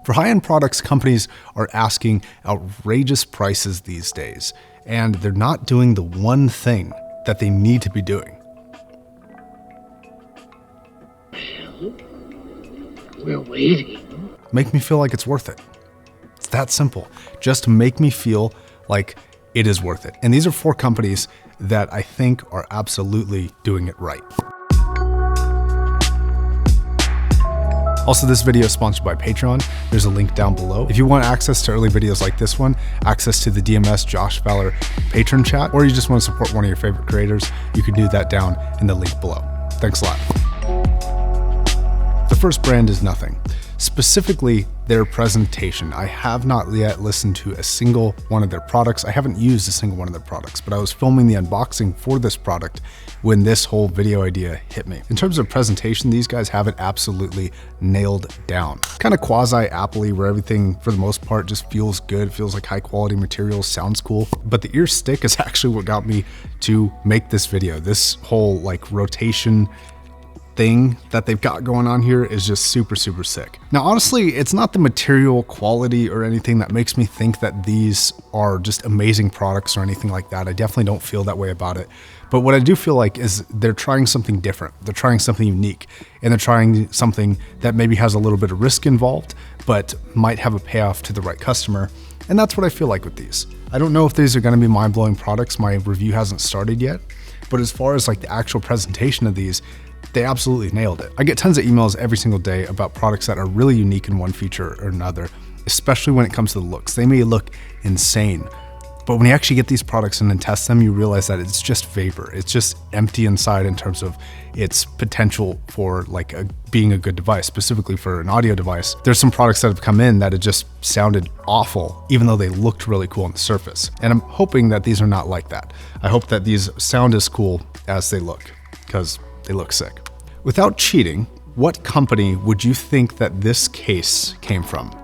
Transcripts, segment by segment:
For high-end products, companies are asking outrageous prices these days, and they're not doing the one thing that they need to be doing. Well, we're waiting. Make me feel like it's worth it. It's that simple. Just make me feel like it is worth it. And these are 4 companies that I think are absolutely doing it right. Also, this video is sponsored by Patreon. There's a link down below. If you want access to early videos like this one, access to the DMS Josh Fowler patron chat, or you just want to support one of your favorite creators, you can do that down in the link below. Thanks a lot. The first brand is Nothing. Specifically, their presentation. I have not yet listened to a single one of their products. I haven't used a single one of their products, but I was filming the unboxing for this product when this whole video idea hit me. In terms of presentation, these guys have it absolutely nailed down. Kind of quasi-Apple-y, where everything, for the most part, just feels good, feels like high quality materials, sounds cool. But the ear stick is actually what got me to make this video. This whole like rotation thing that they've got going on here is just super, super sick. Now, honestly, it's not the material quality or anything that makes me think that these are just amazing products or anything like that. I definitely don't feel that way about it. But what I do feel like is they're trying something different. They're trying something unique, and they're trying something that maybe has a little bit of risk involved, but might have a payoff to the right customer. And that's what I feel like with these. I don't know if these are going to be mind-blowing products. My review hasn't started yet, but as far as like the actual presentation of these, they absolutely nailed it. I get tons of emails every single day about products that are really unique in one feature or another, especially when it comes to the looks. They may look insane, but when you actually get these products in and test them, you realize that it's just vapor. It's just empty inside in terms of its potential for like being a good device, specifically for an audio device. There's some products that have come in that it just sounded awful, even though they looked really cool on the surface. And I'm hoping that these are not like that. I hope that these sound as cool as they look, because they look sick. Without cheating, what company would you think that this case came from?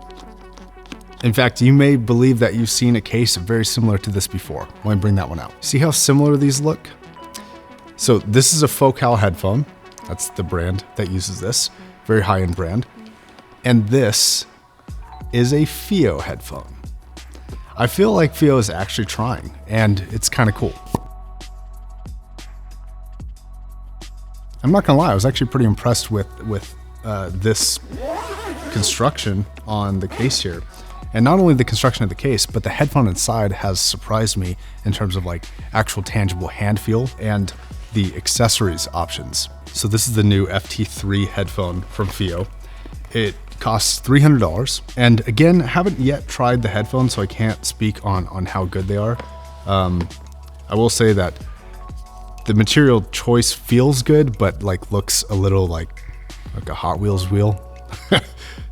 In fact, you may believe that you've seen a case very similar to this before. Let me bring that one out. See how similar these look? So this is a Focal headphone. That's the brand that uses this, very high-end brand. And this is a Theo headphone. I feel like Theo is actually trying, and it's kind of cool. I'm not gonna lie, I was actually pretty impressed with this construction on the case here. And not only the construction of the case, but the headphone inside has surprised me in terms of like actual tangible hand feel and the accessories options. So this is the new FT3 headphone from Theo. It costs $300. And again, haven't yet tried the headphones, so I can't speak on how good they are. I will say that the material choice feels good, but like looks a little like a Hot Wheels wheel.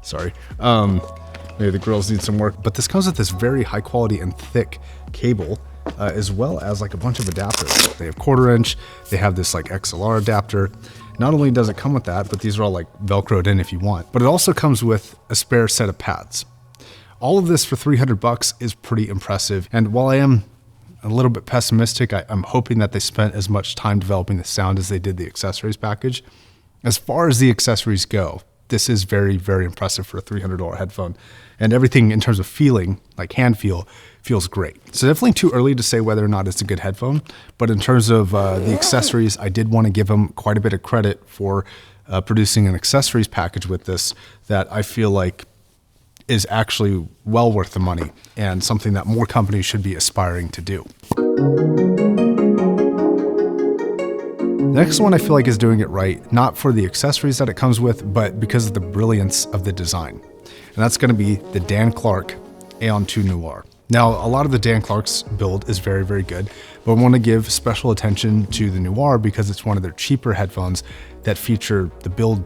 Sorry. Maybe the grills need some work, but this comes with this very high quality and thick cable, as well as like a bunch of adapters. They have 1/4 inch, they have this like XLR adapter. Not only does it come with that, but these are all like Velcroed in if you want, but it also comes with a spare set of pads. All of this for $300 is pretty impressive. And while I am a little bit pessimistic, I'm hoping that they spent as much time developing the sound as they did the accessories package. As far as the accessories go, this is very, very impressive for a $300 headphone. And everything in terms of feeling, like hand feel, feels great. So definitely too early to say whether or not it's a good headphone, but in terms of the accessories, I did want to give them quite a bit of credit for producing an accessories package with this that I feel like is actually well worth the money and something that more companies should be aspiring to do. The next one I feel like is doing it right, not for the accessories that it comes with, but because of the brilliance of the design. And that's gonna be the Dan Clark Aeon 2 Noir. Now, a lot of the Dan Clark's build is very, very good, but I wanna give special attention to the Noir because it's one of their cheaper headphones that feature the build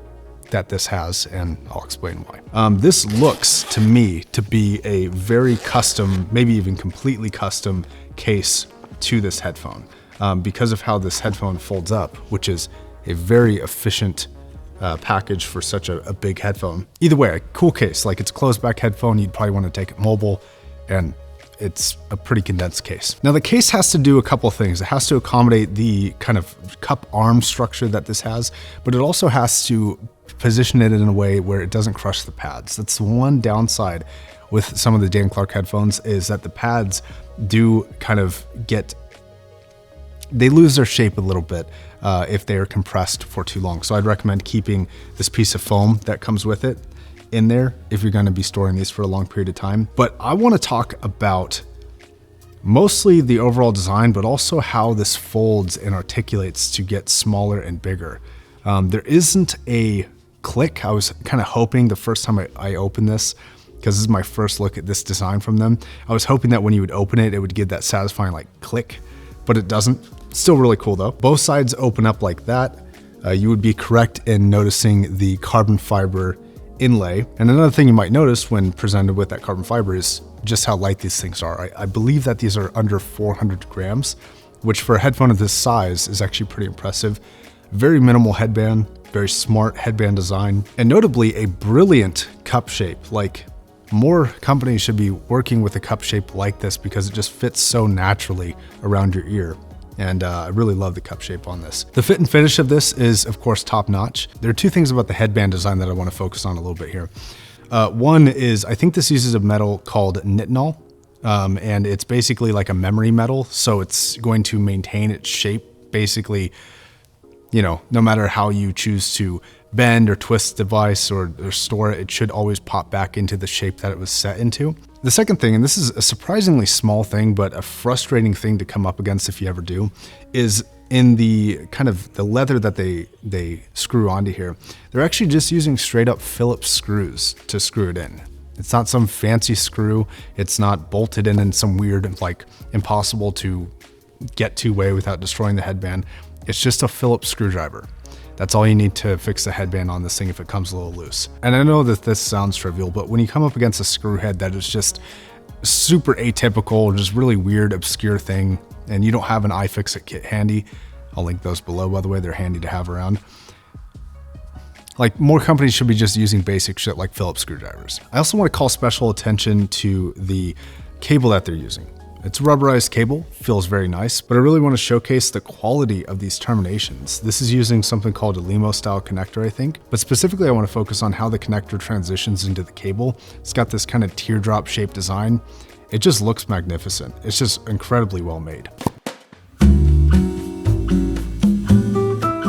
that this has, and I'll explain why. This looks to me to be a very custom, maybe even completely custom case to this headphone because of how this headphone folds up, which is a very efficient package for such a big headphone. Either way, a cool case, like it's a closed back headphone, you'd probably want to take it mobile, and it's a pretty condensed case. Now the case has to do a couple of things. It has to accommodate the kind of cup arm structure that this has, but it also has to position it in a way where it doesn't crush the pads. That's the one downside with some of the Dan Clark headphones, is that the pads do kind of they lose their shape a little bit if they are compressed for too long. So I'd recommend keeping this piece of foam that comes with it in there if you're going to be storing these for a long period of time. But I want to talk about mostly the overall design, but also how this folds and articulates to get smaller and bigger. There isn't a click. I was kind of hoping the first time I opened this, because this is my first look at this design from them, I was hoping that when you would open it, it would give that satisfying like click, but it doesn't. Still really cool though. Both sides open up like that. You would be correct in noticing the carbon fiber inlay. And another thing you might notice when presented with that carbon fiber is just how light these things are. I believe that these are under 400 grams, which for a headphone of this size is actually pretty impressive. Very minimal headband, very smart headband design, and notably a brilliant cup shape. Like, more companies should be working with a cup shape like this because it just fits so naturally around your ear. And I really love the cup shape on this. The fit and finish of this is, of course, top notch. There are two things about the headband design that I want to focus on a little bit here. One is, I think this uses a metal called nitinol, and it's basically like a memory metal. So it's going to maintain its shape basically, you know, no matter how you choose to bend or twist the device or store it, it should always pop back into the shape that it was set into. The second thing, and this is a surprisingly small thing, but a frustrating thing to come up against if you ever do, is in the kind of the leather that they screw onto here, they're actually just using straight up Phillips screws to screw it in. It's not some fancy screw. It's not bolted in some weird, like, impossible to get to way without destroying the headband. It's just a Phillips screwdriver. That's all you need to fix the headband on this thing if it comes a little loose. And I know that this sounds trivial, but when you come up against a screw head that is just super atypical, just really weird, obscure thing, and you don't have an iFixit kit handy, I'll link those below, by the way, they're handy to have around. Like, more companies should be just using basic shit like Phillips screwdrivers. I also want to call special attention to the cable that they're using. It's a rubberized cable, feels very nice, but I really want to showcase the quality of these terminations. This is using something called a Limo style connector, I think, but specifically I want to focus on how the connector transitions into the cable. It's got this kind of teardrop shaped design. It just looks magnificent. It's just incredibly well made.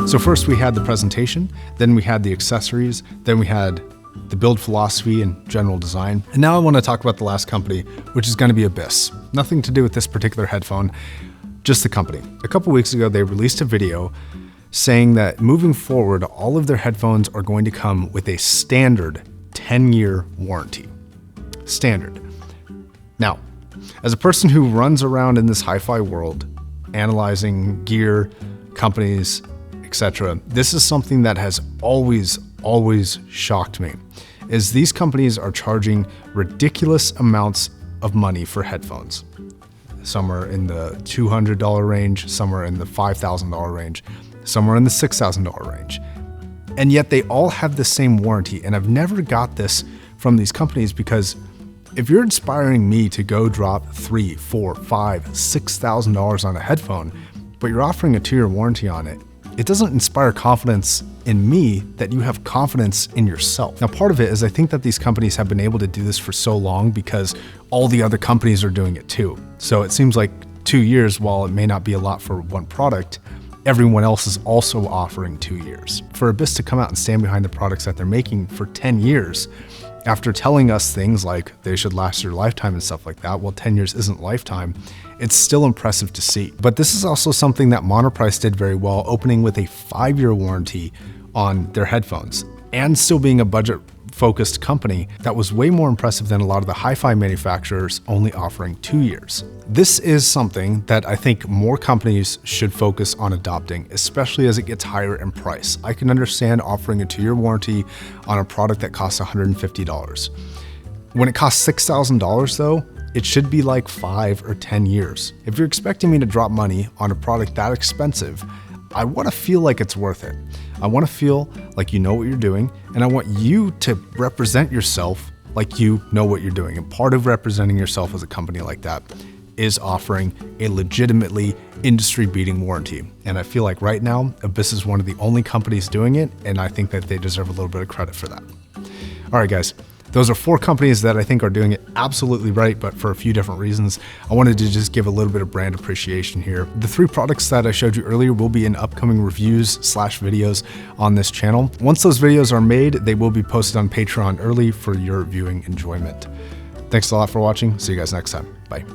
So first we had the presentation, then we had the accessories, then we had the build philosophy and general design. And now I want to talk about the last company, which is going to be Abyss. Nothing to do with this particular headphone, just the company. A couple weeks ago, they released a video saying that moving forward, all of their headphones are going to come with a standard 10-year warranty. Standard. Now, as a person who runs around in this hi-fi world, analyzing gear, companies, etc., this is something that has always shocked me, is these companies are charging ridiculous amounts of money for headphones. Somewhere in the $200 range, somewhere in the $5,000 range, somewhere in the $6,000 range. And yet they all have the same warranty. And I've never got this from these companies, because if you're inspiring me to go drop $3,000, $4,000, $5,000, $6,000 on a headphone, but you're offering a 2-year warranty on it, it doesn't inspire confidence in me that you have confidence in yourself. Now, part of it is I think that these companies have been able to do this for so long because all the other companies are doing it too. So it seems like 2 years, while it may not be a lot for one product, everyone else is also offering 2 years. For Abyss to come out and stand behind the products that they're making for 10 years, after telling us things like they should last your lifetime and stuff like that, well, 10 years isn't lifetime, it's still impressive to see. But this is also something that Monoprice did very well, opening with a 5-year warranty on their headphones and still being a budget-focused company. That was way more impressive than a lot of the hi-fi manufacturers only offering 2 years. This is something that I think more companies should focus on adopting, especially as it gets higher in price. I can understand offering a 2-year warranty on a product that costs $150. When it costs $6,000 though, it should be like 5 or 10 years. If you're expecting me to drop money on a product that expensive, I want to feel like it's worth it. I want to feel like you know what you're doing, and I want you to represent yourself like you know what you're doing. And part of representing yourself as a company like that is offering a legitimately industry-beating warranty. And I feel like right now, Abyss is one of the only companies doing it, and I think that they deserve a little bit of credit for that. All right, guys. Those are 4 companies that I think are doing it absolutely right, but for a few different reasons. I wanted to just give a little bit of brand appreciation here. The 3 products that I showed you earlier will be in upcoming reviews/videos on this channel. Once those videos are made, they will be posted on Patreon early for your viewing enjoyment. Thanks a lot for watching. See you guys next time. Bye.